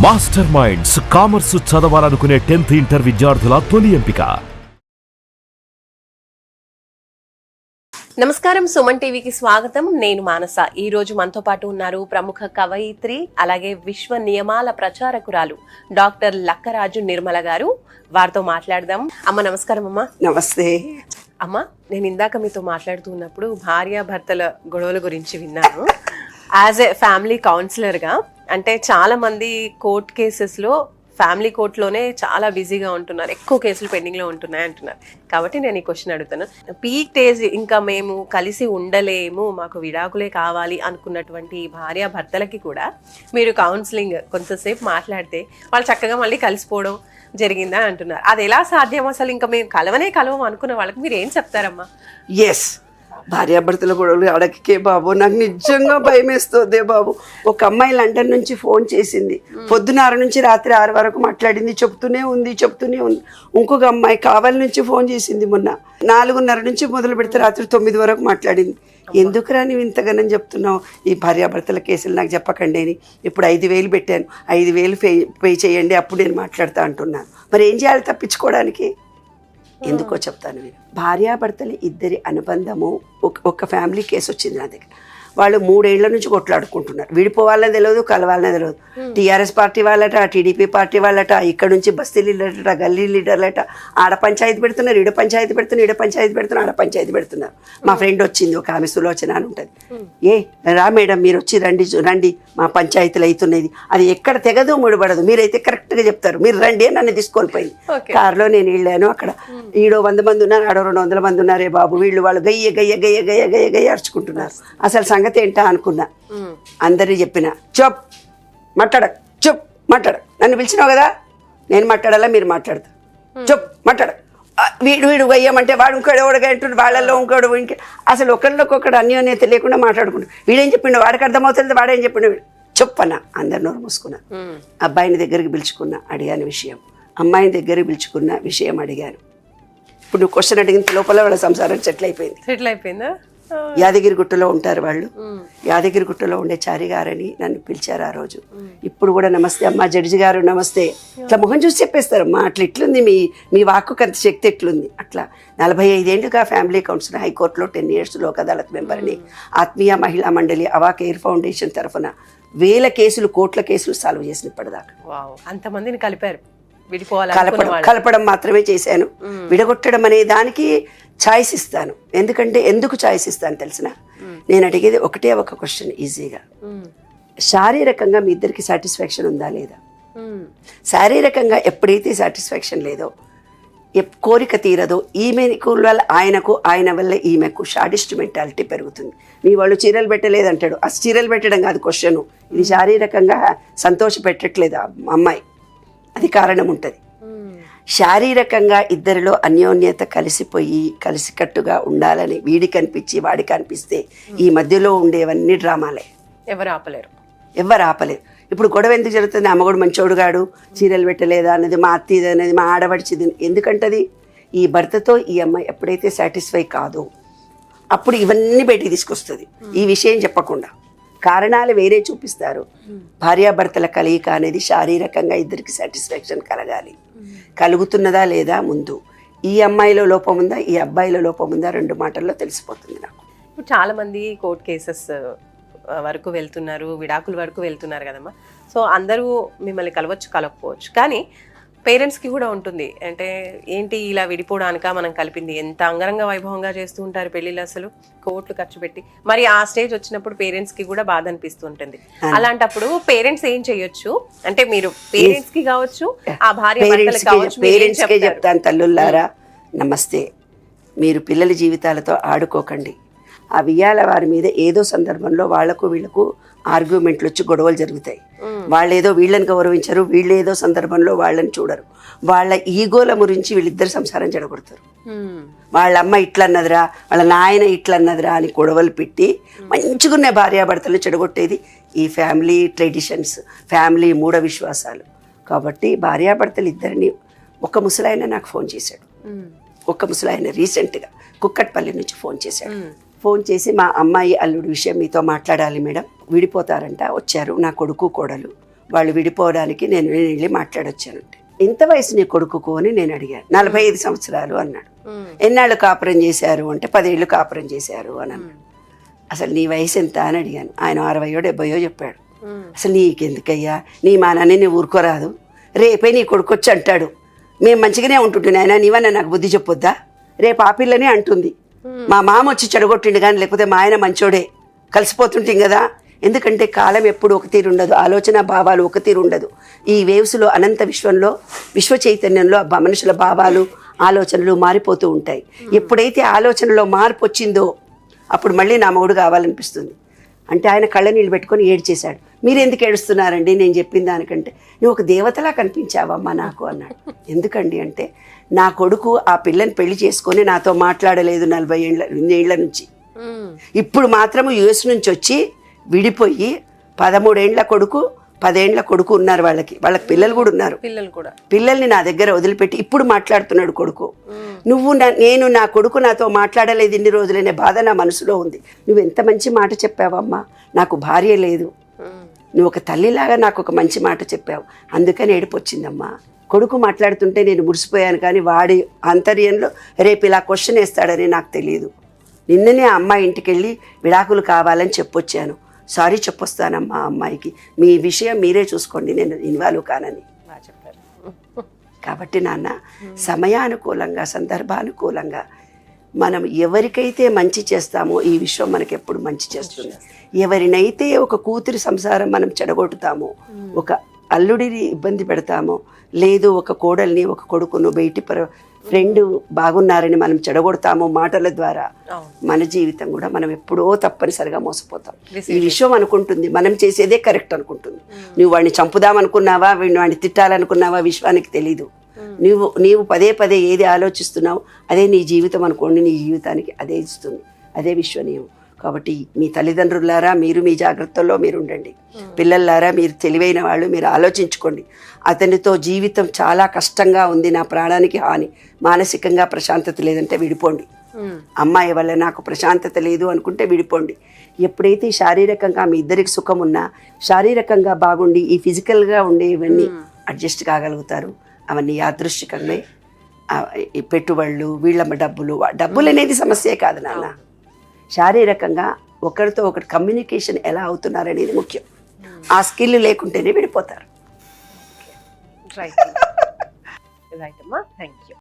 Master minds commerce చదవాలనుకునే 10th inter విద్యార్థుల తొలి ఎంపిక. నమస్కారం, సుమన్ టీవీకి స్వాగతం. నేను మానస. ఈ రోజు మనతో పాటు ఉన్నారు ప్రముఖ కవయిత్రి, అలాగే విశ్వ నియమాల ప్రచారకురాలు డాక్టర్ లక్కరాజు నిర్మల గారు. వారితో మాట్లాడదాం. అమ్మ నమస్కారం. అమ్మ నమస్తే. అమ్మ, నేను ఇందాక మీతో మాట్లాడుతున్నప్పుడు భార్యాభర్తల గొడవల గురించి విన్నాను. యాజ్ ఏ ఫ్యామిలీ కౌన్సిలర్గా, అంటే చాలా మంది కోర్ట్ కేసెస్లో ఫ్యామిలీ కోర్టులోనే చాలా బిజీగా ఉంటున్నారు, ఎక్కువ కేసులు పెండింగ్లో ఉంటున్నాయి అంటున్నారు. కాబట్టి నేను ఈ క్వశ్చన్ అడుగుతాను. పీక్ స్టేజ్ ఇంకా మేము కలిసి ఉండలేము, మాకు విడాకులే కావాలి అనుకున్నటువంటి భార్యాభర్తలకి కూడా మీరు కౌన్సిలింగ్ కొంతసేపు మాట్లాడితే వాళ్ళు చక్కగా మళ్ళీ కలిసిపోవడం జరిగిందా అంటున్నారు. అది ఎలా సాధ్యం? అసలు ఇంకా మేము కలవం అనుకున్న వాళ్ళకి మీరు ఏం చెప్తారమ్మా? ఎస్, భార్యాభర్తల గొడవలు అడగకే బాబు, నాకు నిజంగా భయం వేస్తుంది బాబు. ఒక అమ్మాయి లండన్ నుంచి ఫోన్ చేసింది, పొద్దున 6 నుంచి రాత్రి 6 వరకు మాట్లాడింది, చెప్తూనే ఉంది. ఇంకొక అమ్మాయి కావాలి నుంచి ఫోన్ చేసింది మొన్న, 4:30 నుంచి మొదలు పెడితే రాత్రి 9 వరకు మాట్లాడింది. ఎందుకురా నువ్వు ఇంతగానో చెప్తున్నావు ఈ భార్యాభర్తల కేసులు? నాకు చెప్పకండి అని ఇప్పుడు 5,000 పెట్టాను, 5,000 పే చేయండి, అప్పుడు నేను మాట్లాడతా అంటున్నాను. మరి ఏం చేయాలి తప్పించుకోవడానికి? ఎందుకో చెప్తాను. భార్యాభర్తలు ఇద్దరి అనుబంధము, ఒక ఫ్యామిలీ కేసు వచ్చింది నా దగ్గర. వాళ్ళు 3 ఏళ్ల నుంచి కొట్లాడుకుంటున్నారు. విడిపోవాలని తెలియదు, కలవాలని తెలియదు. టీఆర్ఎస్ పార్టీ వాళ్ళట, టీడీపీ పార్టీ వాళ్ళట, ఇక్కడ నుంచి బస్తీ లీడర్లట, గల్లీ లీడర్లట, ఆడ పంచాయతీ పెడుతున్నారు, ఈడ పంచాయతీ పెడుతున్నారు, ఆడ పంచాయతీ పెడుతున్నారు. మా ఫ్రెండ్ వచ్చింది, ఒక ఆమె సులోచన అని ఉంటుంది. రా మేడం, మీరు వచ్చి రండి మా పంచాయతీలు అవుతున్నది, అది ఎక్కడ తెగదు ముడిపడదు, మీరైతే కరెక్ట్గా చెప్తారు, మీరు రండి అని నన్ను తీసుకొని పోయింది. కారులో నేను వెళ్ళాను. అక్కడ ఈడో 100 మంది ఉన్నారు, ఆడో 200 మంది ఉన్నారే బాబు, వాళ్ళు గయ్య గయ్య గయ్య గయ్య గయ్య గయ్య అరుచుకుంటున్నారు. అసలు సంగతి ఏంటా అనుకున్నా. అందరినీ చెప్పిన చూప్ మాట్లాడ, నన్ను పిలిచినావు కదా, నేను మాట్లాడాలా, మీరు మాట్లాడతా, మాట్లాడ. వీడు గయ్యమంటే వాడు ఇంకోడు అంటుండే, వాళ్ళల్లో ఇంకోడు అసలు ఒకళ్ళకొకడు అన్యోన్యత లేకుండా మాట్లాడుకుంటాడు. వీడేం చెప్పిండు, వాడికి అర్థమవుతుంది, వాడేం చెప్పిండు, చెప్పన్నా. అందరు నోరు మూసుకున్నా. అబ్బాయిని దగ్గరికి పిలుచుకున్నా, అడిగాను విషయం. అమ్మాయిని దగ్గరికి పిలుచుకున్న విషయం అడిగాను. ఇప్పుడు నువ్వు క్వశ్చన్ అడిగిన లోపల వాళ్ళ సంసారం సెటిల్ అయిపోయిందా? యాదగిరిగుట్టలో ఉంటారు వాళ్ళు. యాదగిరిగుట్టలో ఉండే చారి గారని నన్ను పిలిచారు ఆ రోజు. ఇప్పుడు కూడా నమస్తే అమ్మా, జడ్జి గారు నమస్తే, ఇట్లా ముఖం చూసి చెప్పేస్తారమ్మా. అట్లా ఇట్లుంది మీ వాక్కుకి అంత శక్తి ఎట్లుంది. అట్లా 45 ఏళ్ళుగా ఫ్యామిలీ కౌన్సిలర్, హైకోర్టులో 10 years లోక్ అదాలత్ మెంబర్ని, ఆత్మీయ మహిళా మండలి, అవా కేర్ ఫౌండేషన్ తరఫున 1000 కేసులు, కోట్ల కేసులు సాల్వ్ చేసిన ఇప్పటిదాకా. అంతమందిని కలిపారు. కలపడం మాత్రమే చేశాను. విడగొట్టడం అనే దానికి ఛాయిస్ ఇస్తాను. ఎందుకు ఛాయిస్ ఇస్తాను తెలిసిన? నేను అడిగేది ఒకటే ఒక క్వశ్చన్ ఈజీగా. శారీరకంగా మీ ఇద్దరికి సాటిస్ఫాక్షన్ ఉందా లేదా? శారీరకంగా ఎప్పుడైతే సాటిస్ఫాక్షన్ లేదో, కోరిక తీరదో, ఈమెకు వల్ల ఆయనకు, ఆయన వల్ల ఈమెకు షాడిస్ట్ మెంటాలిటీ పెరుగుతుంది. మీ వాళ్ళు చీరలు పెట్టలేదంటాడు, ఆ చీరలు పెట్టడం కాదు క్వశ్చను, ఇది శారీరకంగా సంతోష పెట్టట్లేదు అమ్మాయి, అది కారణం ఉంటుంది. శారీరకంగా ఇద్దరిలో అన్యోన్యత కలిసిపోయి కలిసికట్టుగా ఉండాలని వీడికి అనిపించి వాడికి అనిపిస్తే ఈ మధ్యలో ఉండేవన్నీ డ్రామాలే. ఎవరు ఆపలేరు. ఇప్పుడు గొడవ ఎందుకు జరుగుతుంది? అమ్మగోడు మంచోడుగాడు, చీరలు పెట్టలేదా అన్నది, మా అత్తిది అనేది, మా ఆడబడిచిది. ఎందుకంటది ఈ భర్తతో ఈ అమ్మాయి ఎప్పుడైతే సాటిస్ఫై కాదో అప్పుడు ఇవన్నీ బయటికి తీసుకొస్తుంది. ఈ విషయం చెప్పకుండా కారణాలు వేరే చూపిస్తారు. భార్యాభర్తల కలయిక అనేది శారీరకంగా ఇద్దరికి సాటిస్ఫాక్షన్ కలగాలి. కలుగుతున్నదా లేదా ముందు ఈ అమ్మాయిలో లోపం ఉందా, ఈ అబ్బాయిలో లోపం ఉందా, 2 మాటల్లో తెలిసిపోతుంది నాకు. ఇప్పుడు చాలా మంది కోర్ట్ కేసెస్ వరకు వెళ్తున్నారు, విడాకుల వరకు వెళ్తున్నారు కదమ్మా. సో అందరూ మిమ్మల్ని కలవకపోవచ్చు, కానీ పేరెంట్స్కి కూడా ఉంటుంది. అంటే ఏంటి ఇలా విడిపోవడానిక మనం కలిపింది? ఎంత అంగరంగ వైభవంగా చేస్తూ ఉంటారు పెళ్ళిళ్ళు, అసలు కోట్లు ఖర్చు పెట్టి. మరి ఆ స్టేజ్ వచ్చినప్పుడు పేరెంట్స్కి కూడా బాధ అనిపిస్తూ ఉంటుంది. అలాంటప్పుడు పేరెంట్స్ ఏం చేయొచ్చు? అంటే మీరు పేరెంట్స్కి కావచ్చు, ఆ భార్య పేరెంట్స్కే చెప్తాను, తల్లుల్లారా నమస్తే, మీరు పిల్లల జీవితాలతో ఆడుకోకండి. ఆ వియ్యాల వారి మీద ఏదో సందర్భంలో వాళ్లకు వీళ్లకు ఆర్గ్యుమెంట్లు వచ్చి గొడవలు జరుగుతాయి. వాళ్ళేదో వీళ్ళని గౌరవించరు, వీళ్ళేదో సందర్భంలో వాళ్ళని చూడరు. వాళ్ళ ఈగోల గురించి వీళ్ళిద్దరు సంసారం చెడగొడతారు. వాళ్ళ అమ్మ ఇట్లన్నదిరా, వాళ్ళ నాయన ఇట్లన్నదిరా అని గొడవలు పెట్టి మంచిగున్న భార్యాభర్తలు చెడగొట్టేది ఈ ఫ్యామిలీ ట్రెడిషన్స్, ఫ్యామిలీ మూఢ విశ్వాసాలు. కాబట్టి భార్యాభర్తలు ఇద్దరిని, ఒక ముసలాయన నాకు ఫోన్ చేశాడు, ఒక ముసలాయన రీసెంట్గా కుక్కట్పల్లి నుంచి ఫోన్ చేశాడు. ఫోన్ చేసి మా అమ్మాయి అల్లుడి విషయం మీతో మాట్లాడాలి మేడం, విడిపోతారంట, వచ్చారు నా కొడుకు కోడలు, వాళ్ళు విడిపోవడానికి నేను వెళ్ళి మాట్లాడొచ్చానంటే, ఎంత వయసు నీ కొడుకుకు అని నేను అడిగాను. 45 సంవత్సరాలు అన్నాడు. ఎన్నాళ్ళు కాపురం చేశారు అంటే 10 ఏళ్ళు కాపురం చేశారు అని అన్నాడు. అసలు నీ వయసు ఎంత అని అడిగాను. ఆయన 60 70 చెప్పాడు. అసలు నీకెందుకయ్యా, నీ మానాన్ని నీ ఊరుకోరాదు, రేపే నీ కొడుకు వచ్చి అంటాడు మేము మంచిగానే ఉంటుంటున్నా ఆయన, నీవన్నా నాకు బుద్ధి చెప్పొద్దా, రేపు ఆ పిల్లనే అంటుంది మా మామ వచ్చి చెడగొట్టిండు కానీ లేకపోతే మా ఆయన మంచోడే, కలిసిపోతుంటాం కదా. ఎందుకంటే కాలం ఎప్పుడు ఒక తీరు ఉండదు, ఆలోచన భావాలు ఒక తీరు ఉండదు. ఈ వేవ్స్లో అనంత విశ్వంలో విశ్వ చైతన్యంలో మనుషుల భావాలు ఆలోచనలు మారిపోతూ ఉంటాయి. ఎప్పుడైతే ఆలోచనలో మార్పు వచ్చిందో అప్పుడు మళ్ళీ నా మొగుడు కావాలనిపిస్తుంది. అంటే ఆయన కళ్ళ నీళ్ళు పెట్టుకొని ఏడ్చేశాడు. మీరు ఎందుకు ఏడుస్తున్నారండి, నేను చెప్పిన దానికంటే నువ్వు ఒక దేవతలా కనిపించావమ్మా నాకు అన్నాడు. ఎందుకండి అంటే నా కొడుకు ఆ పిల్లని పెళ్లి చేసుకొని నాతో మాట్లాడలేదు 40 ఏళ్ల నుంచి. ఇప్పుడు మాత్రము యుఎస్ నుంచి వచ్చి విడిపోయి 13 ఏళ్ల కొడుకు 10 ఏళ్ల కొడుకు ఉన్నారు, వాళ్ళకి పిల్లలు కూడా ఉన్నారు. పిల్లల్ని నా దగ్గర వదిలిపెట్టి ఇప్పుడు మాట్లాడుతున్నాడు కొడుకు. నేను నా కొడుకు నాతో మాట్లాడలేదు ఇన్ని రోజులనే బాధ నా మనసులో ఉంది. నువ్వు ఎంత మంచి మాట చెప్పావమ్మా, నాకు భార్య లేదు, నువ్వు ఒక తల్లిలాగా నాకు ఒక మంచి మాట చెప్పావు, అందుకని ఏడుపు వచ్చిందమ్మా. కొడుకు మాట్లాడుతుంటే నేను మురిసిపోయాను, కానీ వాడి ఆంతర్యంలో రేపు ఇలా క్వశ్చన్ వేస్తాడని నాకు తెలియదు. నిన్ననే ఆ అమ్మాయి ఇంటికి వెళ్ళి విడాకులు కావాలని చెప్పొచ్చాను, సారీ చెప్పొస్తానమ్మా అమ్మాయికి, మీ విషయం మీరే చూసుకోండి, నేను ఇన్వాల్వ్ కానని. కాబట్టి నాన్న, సమయానుకూలంగా సందర్భానుకూలంగా మనం ఎవరికైతే మంచి చేస్తామో ఈ విశ్వం మనకి ఎప్పుడు మంచి చేస్తుంది. ఎవరినైతే ఒక కూతురి సంసారం మనం చెడగొట్టుతామో, ఒక అల్లుడిని ఇబ్బంది పెడతామో, లేదు ఒక కోడల్ని ఒక కొడుకును బయటి ఫ్రెండ్ బాగున్నారని మనం చెడగొడతామో మాటల ద్వారా, మన జీవితం కూడా మనం ఎప్పుడో తప్పనిసరిగా మోసపోతాం. ఈ విశ్వం అనుకుంటుంది మనం చేసేదే కరెక్ట్ అనుకుంటుంది. నువ్వు వాడిని చంపుదామనుకున్నావా, వాడిని తిట్టాలనుకున్నావా విశ్వానికి తెలీదు. నీవు పదే పదే ఏది ఆలోచిస్తున్నావు అదే నీ జీవితం అనుకోండి, నీ జీవితానికి అదే ఇస్తుంది, అదే విశ్వ నియమం. కాబట్టి మీ తల్లిదండ్రులారా మీరు మీ జాగ్రత్తల్లో మీరు ఉండండి. పిల్లలారా మీరు తెలివైన వాళ్ళు, మీరు ఆలోచించుకోండి. అతనితో జీవితం చాలా కష్టంగా ఉంది, నా ప్రాణానికి హాని, మానసికంగా ప్రశాంతత లేదంటే విడిపోండి. అమ్మాయి వల్ల నాకు ప్రశాంతత లేదు అనుకుంటే విడిపోండి. ఎప్పుడైతే శారీరకంగా మీ ఇద్దరికి సుఖం ఉన్నా, శారీరకంగా బాగుండి ఈ ఫిజికల్గా ఉండే ఇవన్నీ అడ్జస్ట్ కాగలుగుతారు. అవన్నీ యాదృశ్చికంగా ఈ పెట్టుబడులు, వీళ్ళ డబ్బులు అనేది సమస్యే కాదు నాన్న. శారీరకంగా ఒకరితో ఒకటి కమ్యూనికేషన్ ఎలా అవుతున్నారు అనేది ముఖ్యం. ఆ స్కిల్ లేకుంటేనే విడిపోతారు. రైట్ అమ్మా, థ్యాంక్ యూ.